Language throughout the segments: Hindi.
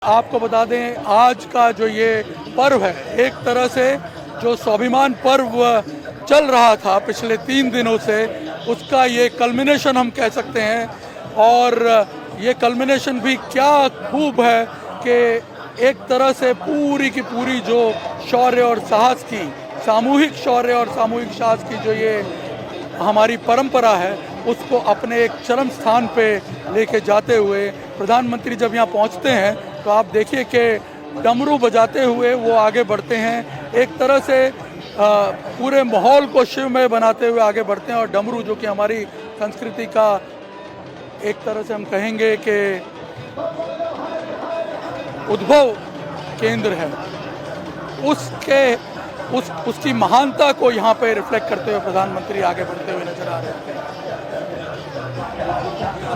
आपको बता दें, आज का जो ये पर्व है, एक तरह से जो स्वाभिमान पर्व चल रहा था पिछले 3 दिनों से, उसका ये कल्मिनेशन हम कह सकते हैं। और ये कल्मिनेशन भी क्या खूब है कि एक तरह से पूरी की पूरी जो शौर्य और साहस की, सामूहिक शौर्य और सामूहिक साहस की जो ये हमारी परंपरा है, उसको अपने एक चरम स्थान पे लेके जाते हुए प्रधानमंत्री जब यहाँ पहुँचते हैं तो आप देखिए कि डमरू बजाते हुए वो आगे बढ़ते हैं। एक तरह से पूरे माहौल को शिवमय बनाते हुए आगे बढ़ते हैं। और डमरू जो कि हमारी संस्कृति का एक तरह से हम कहेंगे कि उद्भव केंद्र है, उसकी महानता को यहाँ पे रिफ्लेक्ट करते हुए प्रधानमंत्री आगे बढ़ते हुए नजर आ रहे हैं।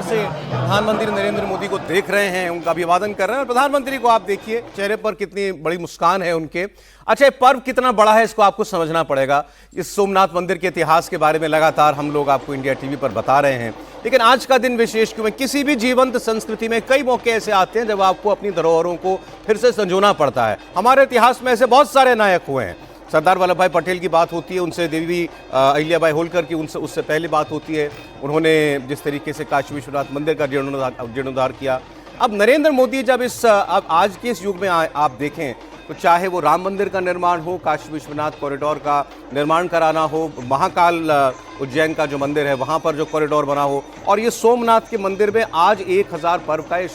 से प्रधानमंत्री नरेंद्र मोदी को देख रहे हैं, उनका अभिवादन कर रहे हैं। और प्रधानमंत्री को आप देखिए, चेहरे पर कितनी बड़ी मुस्कान है उनके। अच्छा, पर्व कितना बड़ा है इसको आपको समझना पड़ेगा। इस सोमनाथ मंदिर के इतिहास के बारे में लगातार हम लोग आपको इंडिया टीवी पर बता रहे हैं, लेकिन आज का दिन विशेष क्यों है? किसी भी जीवंत संस्कृति में कई मौके ऐसे आते हैं जब आपको अपनी धरोहरों को फिर से संजोना पड़ता है। हमारे इतिहास में ऐसे बहुत सारे नायक हुए हैं। सरदार वल्लभ भाई पटेल की बात होती है, उनसे देवी अहिल्याबाई होलकर की उससे पहले बात होती है। उन्होंने जिस तरीके से काशी विश्वनाथ मंदिर का जीर्णोद्धार किया। अब नरेंद्र मोदी जब अब आज के इस युग में आप देखें तो चाहे वो राम मंदिर का निर्माण हो, काशी विश्वनाथ कॉरिडोर का निर्माण कराना हो, महाकाल उज्जैन का जो मंदिर है वहाँ पर जो कॉरिडोर बना हो, और ये सोमनाथ के मंदिर में आज 1000 पर्व का ये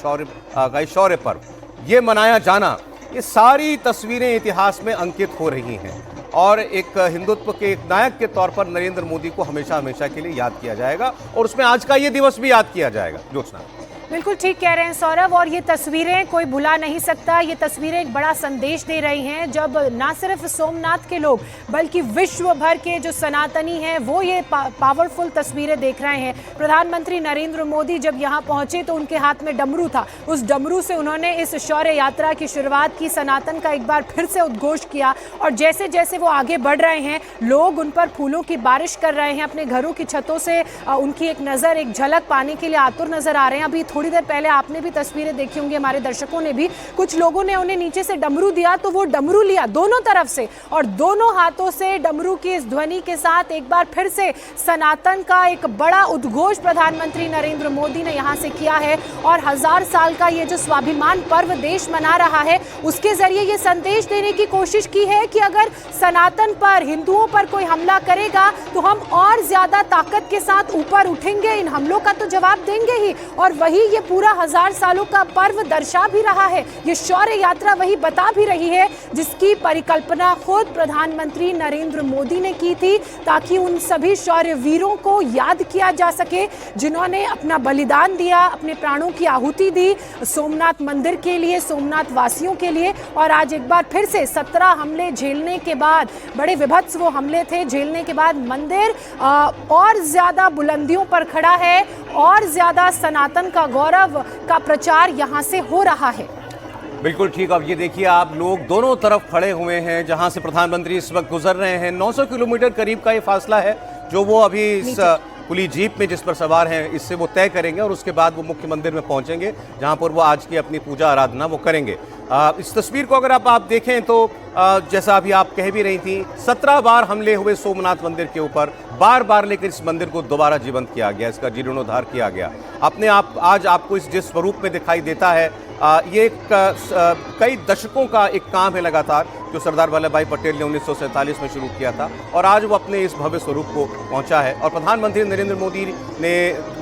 शौर्य पर्व ये मनाया जाना, ये सारी तस्वीरें इतिहास में अंकित हो रही हैं। और एक हिंदुत्व के एक नायक के तौर पर नरेंद्र मोदी को हमेशा हमेशा के लिए याद किया जाएगा, और उसमें आज का ये दिवस भी याद किया जाएगा। ज्योत्सना, बिल्कुल ठीक कह रहे हैं सौरभ, और ये तस्वीरें कोई भुला नहीं सकता। ये तस्वीरें एक बड़ा संदेश दे रही हैं, जब ना सिर्फ सोमनाथ के लोग बल्कि विश्व भर के जो सनातनी हैं वो ये पावरफुल तस्वीरें देख रहे हैं। प्रधानमंत्री नरेंद्र मोदी जब यहाँ पहुंचे तो उनके हाथ में डमरू था। उस डमरू से उन्होंने इस शौर्य यात्रा की शुरुआत की, सनातन का एक बार फिर से उद्घोष किया। और जैसे जैसे वो आगे बढ़ रहे हैं, लोग उन पर फूलों की बारिश कर रहे हैं। अपने घरों की छतों से उनकी एक नज़र, एक झलक पाने के लिए आतुर नजर आ रहे हैं। अभी थोड़ी देर पहले आपने भी तस्वीरें देखी होंगी, हमारे दर्शकों ने भी, कुछ लोगों ने उन्हें नीचे से डमरू दिया तो वो डमरू लिया दोनों तरफ से, और दोनों हाथों से डमरू की इस ध्वनि के साथ एक बार फिर से सनातन का एक बड़ा उद्घोष प्रधानमंत्री नरेंद्र मोदी ने यहां से किया है। और 1000 साल का ये जो स्वाभिमान पर्व देश मना रहा है, उसके जरिए ये संदेश देने की कोशिश की है कि अगर सनातन पर, हिंदुओं पर कोई हमला करेगा तो हम और ज्यादा ताकत के साथ ऊपर उठेंगे, इन हमलों का तो जवाब देंगे ही। और वही ये पूरा 1000 सालों का पर्व दर्शा भी रहा है। ये शौर्य यात्रा वही बता भी रही है जिसकी परिकल्पना खुद प्रधानमंत्री नरेंद्र मोदी ने की थी, ताकि उन सभी शौर्य वीरों को याद किया जा सके जिन्होंने अपना बलिदान दिया, अपने प्राणों की आहुति दी सोमनाथ मंदिर के लिए, सोमनाथ वासियों के लिए। और आज एक बार फिर से 17 हमले झेलने के बाद, बड़े विभत्स वो हमले थे, झेलने के बाद मंदिर और ज्यादा बुलंदियों पर खड़ा है, और ज्यादा सनातन का गौरव का प्रचार यहां से हो रहा है। बिल्कुल ठीक। अब ये देखिए, आप लोग दोनों तरफ खड़े हुए हैं जहां से प्रधानमंत्री इस वक्त गुजर रहे हैं। 900 किलोमीटर करीब का ये फासला है जो वो अभी इस खुली जीप में जिस पर सवार हैं इससे वो तय करेंगे, और उसके बाद वो मुख्य मंदिर में पहुंचेंगे जहां पर वो आज की अपनी पूजा आराधना वो करेंगे। इस तस्वीर को अगर आप देखें तो जैसा अभी आप कह भी रही थी, 17 बार हमले हुए सोमनाथ मंदिर के ऊपर, बार बार लेकर इस मंदिर को दोबारा जीवंत किया गया, इसका जीर्णोद्धार किया गया। अपने आप आज आपको इस जिस स्वरूप में दिखाई देता है, ये कई दशकों का एक काम है लगातार, जो सरदार वल्लभ भाई पटेल ने 1947 में शुरू किया था, और आज वो अपने इस भव्य स्वरूप को पहुंचा है। और प्रधानमंत्री नरेंद्र मोदी ने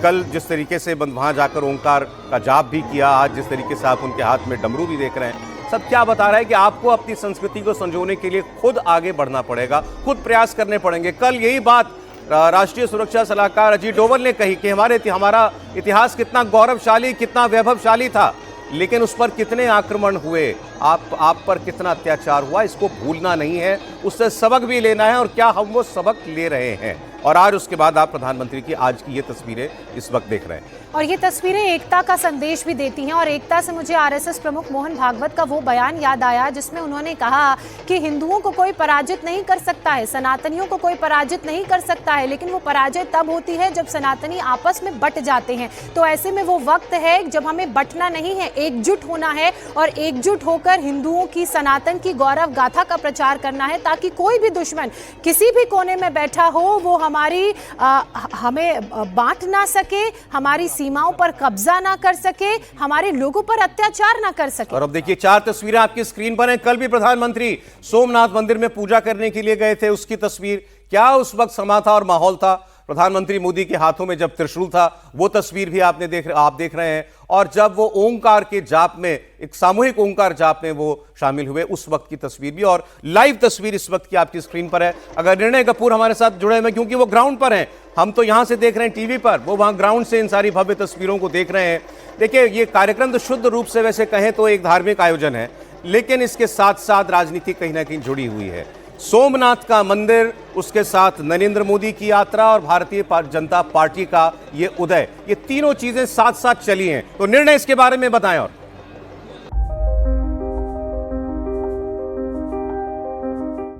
कल जिस तरीके से वहां जाकर ओंकार का जाप भी किया, आज जिस तरीके से आप उनके हाथ में डमरू भी देख रहे हैं, सब क्या बता रहा है कि आपको अपनी संस्कृति को संजोने के लिए खुद आगे बढ़ना पड़ेगा, खुद प्रयास करने पड़ेंगे। कल यही बात राष्ट्रीय सुरक्षा सलाहकार अजीत डोभाल ने कही कि हमारा इतिहास कितना गौरवशाली, कितना वैभवशाली था, लेकिन उस पर कितने आक्रमण हुए, आप पर कितना अत्याचार हुआ, इसको भूलना नहीं है, उससे सबक भी लेना है। और क्या हम वो सबक ले रहे हैं? और आज उसके बाद आप प्रधानमंत्री की आज की ये तस्वीरें इस वक्त देख रहे हैं। और ये तस्वीरें एकता का संदेश भी देती हैं। और एकता से मुझे आरएसएस प्रमुख मोहन भागवत का वो बयान याद आया जिसमें उन्होंने कहा कि हिंदुओं को कोई पराजित नहीं कर सकता है, सनातनियों को कोई पराजित नहीं कर सकता है, लेकिन वो पराजय तब होती है जब सनातनी आपस में बट जाते हैं। तो ऐसे में वो वक्त है जब हमें बटना नहीं है, एकजुट होना है और एकजुट होकर हिंदुओं की, सनातन की गौरव गाथा का प्रचार करना है, ताकि कोई भी दुश्मन किसी भी कोने में बैठा हो वो हमें बांट ना सके, हमारी सीमाओं पर कब्जा ना कर सके, हमारे लोगों पर अत्याचार ना कर सके। और अब देखिए 4 तस्वीरें आपकी स्क्रीन पर हैं। कल भी प्रधानमंत्री सोमनाथ मंदिर में पूजा करने के लिए गए थे, उसकी तस्वीर। क्या उस वक्त समा था और माहौल था? प्रधानमंत्री मोदी के हाथों में जब त्रिशूल था, वो तस्वीर भी आप देख रहे हैं। और जब वो ओंकार के जाप में, एक सामूहिक ओंकार जाप में वो शामिल हुए, उस वक्त की तस्वीर भी। और लाइव तस्वीर इस वक्त की आपकी स्क्रीन पर है। अगर निर्णय कपूर हमारे साथ जुड़े हुए, क्योंकि वो ग्राउंड पर हैं, हम तो यहां से देख रहे हैं टीवी पर, वो वहां ग्राउंड से इन सारी भव्य तस्वीरों को देख रहे हैं। देखिए, ये कार्यक्रम तो शुद्ध रूप से वैसे कहें तो एक धार्मिक आयोजन है, लेकिन इसके साथ साथ राजनीति कहीं ना कहीं जुड़ी हुई है। सोमनाथ का मंदिर, उसके साथ नरेंद्र मोदी की यात्रा और भारतीय जनता पार्टी का ये उदय, ये तीनों चीजें साथ साथ चली हैं। तो निर्णय इसके बारे में बताएं। और